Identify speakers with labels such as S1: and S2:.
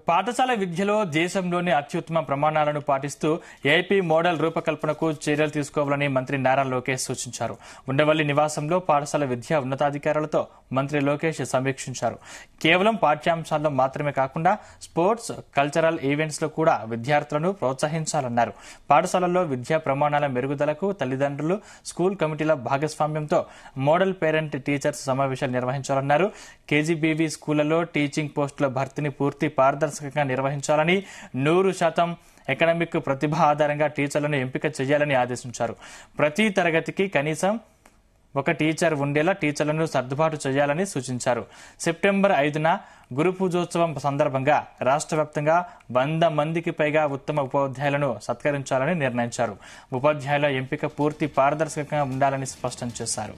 S1: పాఠశాల విద్యలో దేశంలోని అత్యుత్తమ ప్రమాణాలను పాటిస్తూ ఏపీ మోడల్ రూపకల్పనకు చర్యలు తీసుకోవాలని మంత్రి నారా లోకేష్ సూచించారు. ఉండవల్లి నివాసంలో పాఠశాల విద్యా ఉన్నతాధికారులతో మంత్రి లోకేష్ సమీక్షించారు. కేవలం పాఠ్యాంశాల్లో మాత్రమే కాకుండా స్పోర్ట్స్, కల్చరల్ ఈవెంట్స్ లో కూడా విద్యార్థులను ప్రోత్సహించాలన్నారు. పాఠశాలల్లో విద్యా ప్రమాణాల మెరుగుదలకు తల్లిదండ్రులు, స్కూల్ కమిటీల భాగస్వామ్యంతో మోడల్ పేరెంట్ టీచర్స్ సమావేశాలు నిర్వహించాలన్నారు. కేజీబీవీ స్కూళ్లలో టీచింగ్ పోస్టుల భర్తీని పూర్తి పారదర్శకంగా నిర్వహించాలని, 100% ఎకనామిక్ ప్రతిభ ఆధారంగా టీచర్లను ఎంపిక చేయాలని ఆదేశించారు. ప్రతి తరగతికి కనీసం ఒక టీచర్ ఉండేలా టీచర్లను సర్దుబాటు చేయాలని సూచించారు. సెప్టెంబర్ 5న గురు పూజోత్సవం సందర్భంగా రాష్ట్ర వ్యాప్తంగా 100 మందికి పైగా ఉత్తమ ఉపాధ్యాయులను సత్కరించాలని నిర్ణయించారు. ఉపాధ్యాయుల ఎంపిక పూర్తి పారదర్శకంగా ఉండాలని స్పష్టం చేశారు.